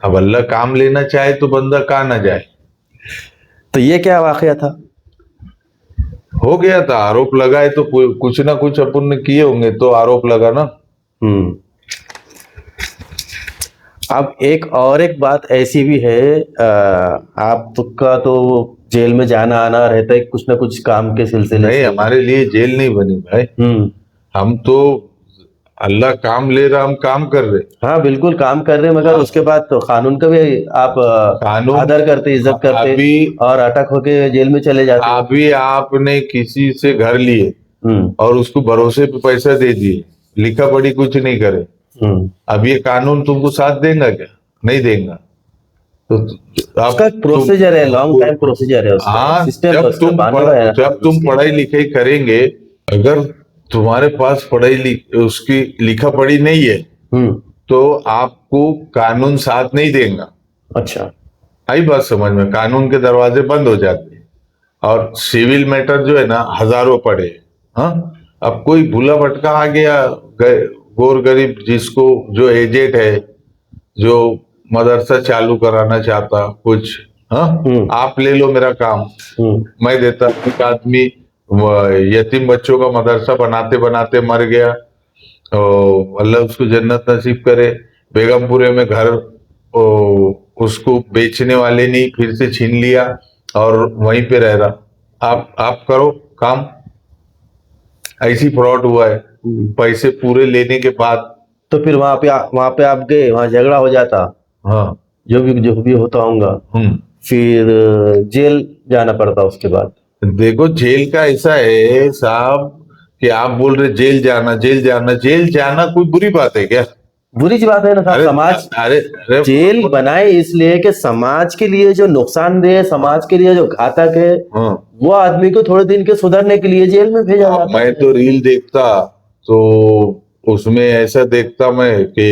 अब अल्लाह काम लेना चाहे तो बंदा कहाँ ना जाए। तो ये क्या वाकया था? हो गया था, आरोप लगाए तो कुछ ना कुछ अपन ने किए होंगे तो आरोप लगा ना। हम्म। अब एक बात ऐसी भी है, आपका तो जेल में जाना आना रहता है कुछ ना कुछ काम के सिलसिले नहीं, से। हमारे लिए जेल नहीं बनी भाई। हम्म। हम तो अल्लाह काम ले रहा, हम काम कर रहे। हाँ बिल्कुल काम कर रहे हैं, मगर उसके बाद तो कानून का भी आप कानून आदर करते, इज्जत करते अभी और अटक होके जेल में चले जाते। अभी आपने किसी से घर लिए हम्म। और उसको भरोसे पे पैसा दे दिए, लिखा पढ़ी कुछ नहीं करे, हम्म। अब ये कानून तुमको साथ देगा क्या? नहीं देगा। तो उसका अब प्रोसीजर है, लॉन्ग टाइम प्रोसीजर है, उसका हाँ, सिस्टम है, उसका मान्यता है जब कानून तुम उसकी। पढ़ाई लिखाई करेंगे, अगर तुम्हारे पास उसकी लिखा पढ़ी नहीं है हम्म। तो आपको कानून साथ नहीं देगा। अच्छा। आई बात समझ में? कानून के दरवाजे बंद हो जाते हैं। और सिविल मैटर जो है ना, हजारों पड़े हैं। हाँ, अब कोई भूला भटका आ गया, गोर गरीब जिसको, जो एजेड है, जो मदरसा चालू कराना चाहता कुछ, हाँ, आप ले लो मेरा काम, मैं देता। एक आदमी यतीम बच्चों का मदरसा बनाते बनाते मर गया, अल्लाह उसको जन्नत नसीब करे। बेगमपुरे में घर उसको बेचने वाले ने फिर से छीन लिया और वहीं पे रह रहा। आप करो काम। ऐसी फ्रॉड हुआ है, पैसे पूरे लेने के बाद। तो फिर वहां पे आप गए, वहां झगड़ा हो जाता, हाँ। जो भी होता होगा, फिर जेल जाना पड़ता उसके बाद। देखो, जेल का ऐसा है साहब कि आप बोल रहे जेल जाना, जेल जाना, जेल जाना कोई बुरी बात है क्या? बुरी बात है ना साहब, समाज अरे जेल बनाए इसलिए कि समाज के लिए जो नुकसानदेह है, समाज के लिए जो घातक है, वो आदमी को थोड़े दिन के सुधरने के लिए जेल में भेजा जाता है। मैं तो रील देखता तो उसमें ऐसा देखता मैं कि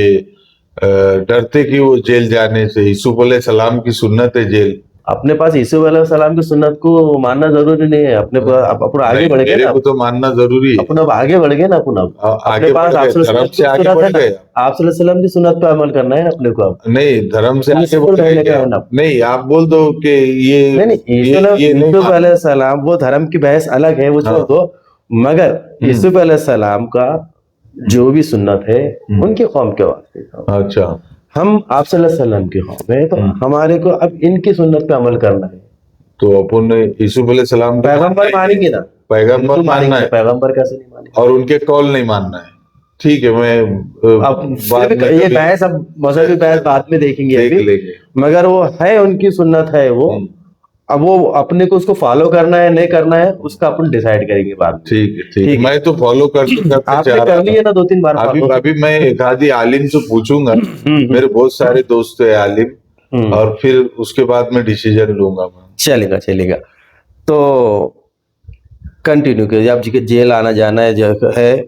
डरते कि वो जेल जाने से। यूसुफ अलैहिस्सलाम की सुन्नत है जेल। अपने पास यूसुफ अलैहिस्सलाम की सुन्नत को मानना जरूरी नहीं है, अपने अपन आगे बढ़ गए मेरे ना, को तो मानना जरूरी है। अपन अब आगे बढ़ गए ना, अपन अब आगे अपने पास बढ़ गए, धर्म से आगे बढ़ गए। आप सल्लल्लाहु की सुन्नत पे अमल करना है अपने को अब। नहीं, धर्म से आगे बढ़ गए क्या? नहीं, आप बोल दो कि ये नहीं, ये नहीं यूसुफ अलैहिस्सलाम वो धर्म की बहस अलग है, वो छोड़ दो, मगर यूसुफ अलैहिस्सलाम का जो भी सुन्नत है उनकी कौम के वास्ते। अच्छा, हम आप सल्लल्लाहु अलैहि वसल्लम की कौम है, तो हमारे को अब इनकी सुन्नत पे अमल करना है। तो अपन यूसुफ अलैहिस्सलाम पैगंबर मानेंगे ना, पैगंबर मानना है, पैगंबर कैसे नहीं मानेंगे? और उनके कौल नहीं मानना है। ठीक है, मैं अब ये बहस, अब मजहबी बहस बाद में देखेंगे, देख अभी लेंगे। मगर वो है, उनकी सुन्नत है वो। अब वो अपने को उसको फॉलो करना है नहीं करना है, उसका अपन डिसाइड करेंगे बाद में। ठीक है, ठीक है। मैं तो फॉलो करते आपने कर लिया ना 2-3 बार अभी follow? अभी मैं एक आधी आलिम से पूछूंगा, मेरे बहुत सारे दोस्त है आलिम, और फिर उसके बाद में डिसीजन लूंगा मैं। चलेगा चलेगा। तो कंटिन्यू कीजिए, आप जेल आना जाना है,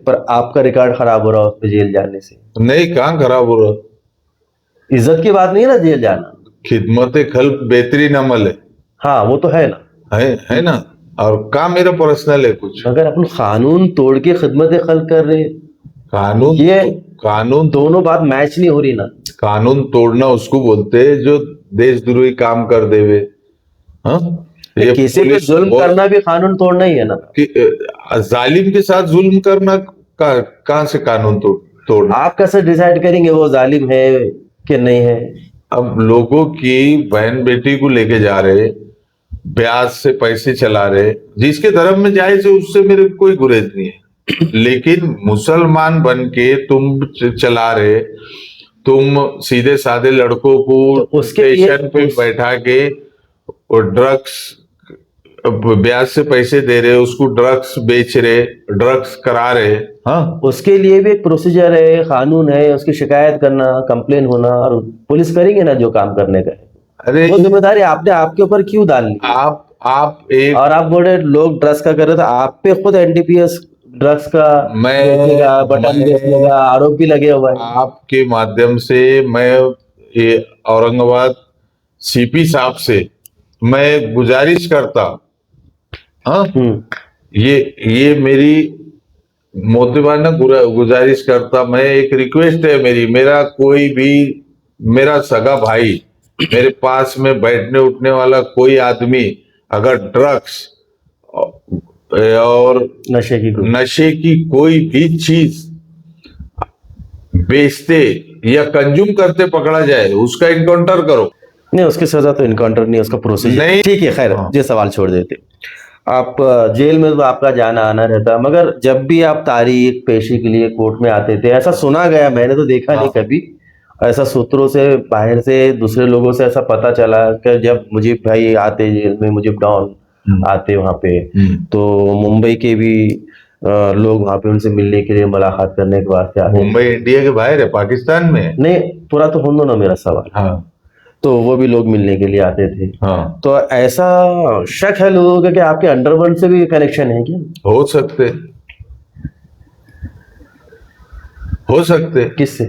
पर आपका रिकॉर्ड खराब हो रहा है उसमें जेल जाने से। नहीं, कहाँ खराब हो रहा? इज्जत की बात नहीं है ना जेल जाना, खिदमत खल्क बेहतरीन अमल है। हाँ वो तो है ना, है ना। और काम मेरा पर्सनल है कुछ, अगर अपन कानून तोड़ के खिदमत खल्क कर रहे, कानून दोनों बात मैच नहीं हो रही ना। कानून तोड़ना उसको बोलते हैं जो देशद्रोही काम कर देवे। हाँ, ये किसी पे जुल्म करना भी कानून तोड़ना ही है ना। जालिम के साथ जुल्म करना कहाँ से कानून तोड़ना? आप कैसे डिसाइड करेंगे वो जालिम है कि नहीं है? अब लोगों की बहन बेटी को लेके जा रहे, ब्याज से पैसे चला रहे, जिसके धर्म में जायज है उससे मेरे कोई गुरेज नहीं है। लेकिन मुसलमान बन के तुम चला रहे, तुम सीधे साधे लड़कों को तो स्टेशन पे बैठा के और ड्रग्स, ब्याज से पैसे दे रहे, उसको ड्रग्स बेच रहे, ड्रग्स करा रहे। हाँ, उसके लिए भी एक प्रोसीजर है, कानून है, उसकी शिकायत करना, कंप्लेन होना, और पुलिस करेंगे ना जो काम करने का है। अरे वो जिम्मेदारी आपने आपके ऊपर क्यों डाल ली? आप एक, और आप बोल रहे लोग ड्रग्स का कर रहे थे, आप पे खुद एनडीपीएस ड्रग्स का बटन बेचने का आरोप भी लगे हुआ है। आपके माध्यम से मैं ये औरंगाबाद सीपी साहब से मैं गुजारिश करता, हाँ, ये मेरी मोती भाई ना गुजारिश करता, मैं एक रिक्वेस्ट है मेरी, मेरा कोई भी मेरा सगा भाई, मेरे पास में बैठने उठने वाला कोई आदमी अगर ड्रग्स और नशे की कोई भी चीज बेचते या कंज्यूम करते पकड़ा जाए, उसका इनकाउंटर करो। नहीं, उसकी सजा तो इनकाउंटर नहीं, उसका प्रोसीजर नहीं। ठीक है। खैर, हाँ। ये सवाल छोड़ देते। आप जेल में तो आपका जाना आना रहता, मगर जब भी आप तारीख पेशी के लिए कोर्ट में आते थे, ऐसा सुना गया, मैंने तो देखा नहीं हाँ। कभी, ऐसा सूत्रों से बाहर से दूसरे लोगों से ऐसा पता चला कि जब मुजीब भाई आते जेल में, मुजीब डॉन आते वहाँ पे, तो मुंबई के भी लोग वहाँ पे उनसे मिलने के लिए, मुलाकात करने के वास्ते आते। मुंबई इंडिया के बाहर है, पाकिस्तान में है। नहीं, पूरा तो होना ना मेरा सवाल। हाँ। तो वो भी लोग मिलने के लिए आते थे। हाँ, तो ऐसा शक है लोगों का कि आपके अंडरवर्ल्ड से भी कनेक्शन है क्या? हो सकते, हो सकते, किससे?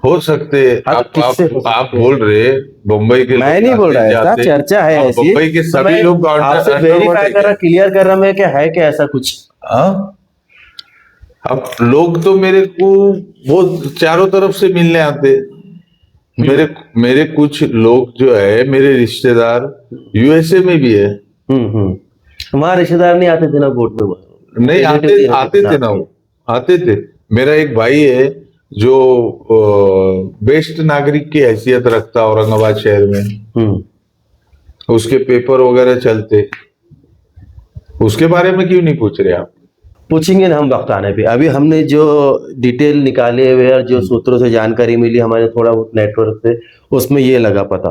हो सकते। हाँ, तो किससे हो सकते आप हैं? बोल रहे मुंबई के मैं लोग नहीं बोल रहा आते है, जाते, चर्चा है अब ऐसी। मुंबई के तो सभी मैं लोग आपसे अंडरवर्ल्ड वेरीफाई है कर रहा, क्या? क्लियर कर रहा मैं कि है क्या ऐसा कुछ? हाँ? अब लोग तो मेरे को वो चारों तरफ से मिलने आते। मेरे मेरे कुछ लोग जो है, मेरे रिश्तेदार यूएसए में भी है। हमारे रिश्तेदार नहीं आते थे ना कोर्ट में? नहीं, आते आते थे ना, वो आते थे। मेरा एक भाई है जो बेस्ट नागरिक की हैसियत रखता औरंगाबाद शहर में, उसके पेपर वगैरह चलते, उसके बारे में क्यों नहीं पूछ रहे आप? पूछेंगे ना हम वक्त आने पे। अभी हमने जो डिटेल निकाले हुए और जो सूत्रों से जानकारी मिली हमारे थोड़ा बहुत नेटवर्क से, उसमें ये लगा पता।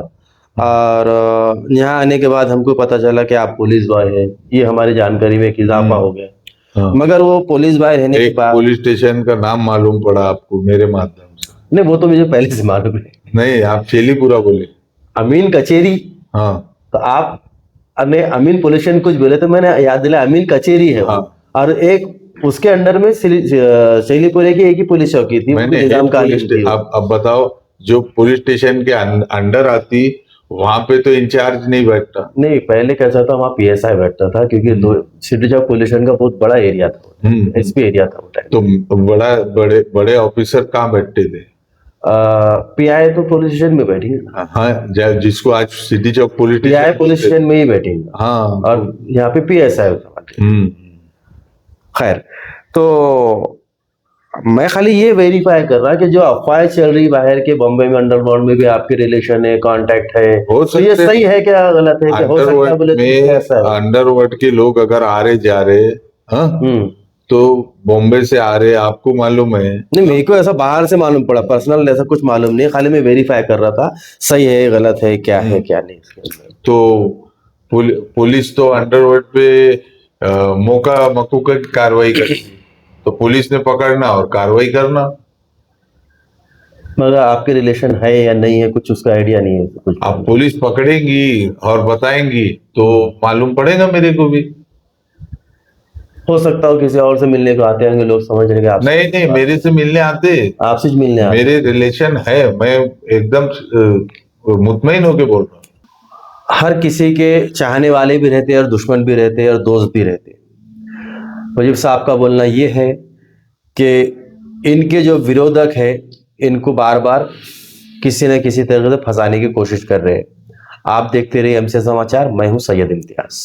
और यहाँ आने के बाद हमको पता चला कि आप पुलिस बॉय हैं, ये हमारी जानकारी में एक इजाफा हो गया। हाँ। मगर वो पुलिस बॉय रहने के एक बाद पुलिस स्टेशन का नाम मालूम पड़ा आपको मेरे माध्यम से? नहीं, वो तो मुझे पहले से मालूम है। नहीं, आप चेलीपुरा बोले। अमीन कचेरी। हाँ। तो आप ने अमीन पुलिस स्टेशन कुछ बोले तो मैंने याद दिला, अमीन कचेरी है वो। हाँ। और एक उसके अंडर में शैलीपुरे की एक ही पुलिस चौकी थी, वो मैंने निजाम एक कालीन पुलिस थी। अब बताओ, जो पुलिस स्टेशन के अंडर आती, वहां पे तो इंचार्ज नहीं बैठता। नहीं, पहले कैसा था, वहाँ पीएसआई बैठता था, क्योंकि दो सिटी चौक पुलिस स्टेशन का बहुत बड़ा एरिया था, एसपी एरिया था वो टाइम। तो बड़े बड़े ऑफिसर कहाँ बैठते थे? पीआई तो पुलिस स्टेशन में बैठेंगे। हाँ, जिसको आज city Chowk police PI station police station में ही बैठेंगे। हाँ। और यहाँ पे पीएसआई होता है। खैर, तो मैं खाली ये वेरीफाई कर रहा कि जो अफवाहें चल रही बाहर के, बॉम्बे में अंडरवर्ल्ड में भी आपके रिलेशन है, कांटेक्ट है, तो ये सही है क्या गलत है क्या? हो सकता है बोले तो ऐसा है। अंडरवर्ल्ड के लोग अगर आ रहे जा रहे, हाँ, तो बॉम्बे से आ रहे, आपको मालूम है? नहीं, मेरे को ऐसा बाहर से मालूम पड़ा, पर्सनल ऐसा कुछ मालूम नहीं, खाली मैं वेरीफाई कर रहा था सही है गलत है क्या है क्या नहीं। तो पुलिस तो अंडरवर्ल्ड पे मौका मकूका की कार्रवाई करती, तो पुलिस ने पकड़ना और कार्रवाई करना। मगर आपके रिलेशन है या नहीं है, कुछ उसका आइडिया नहीं है कुछ? अब पुलिस पकड़ेंगी और बताएंगी तो मालूम पड़ेगा मेरे को भी। हो सकता हो किसी और से मिलने को आते होंगे लोग, समझ रहे आप? नहीं नहीं, मेरे से मिलने आते, आपसे मिलने आते, मेरे रिलेशन है, मैं एकदम मुतमईन होके बोल रहा हूँ। हर किसी के चाहने वाले भी रहते हैं और दुश्मन भी रहते हैं और दोस्त भी रहते हैं। मुजीब साहब का बोलना ये है कि इनके जो विरोधक है, इनको बार बार किसी न किसी तरह से फंसाने की कोशिश कर रहे हैं। आप देखते रहिए एमसी समाचार, मैं हूं सैयद इम्तियाज।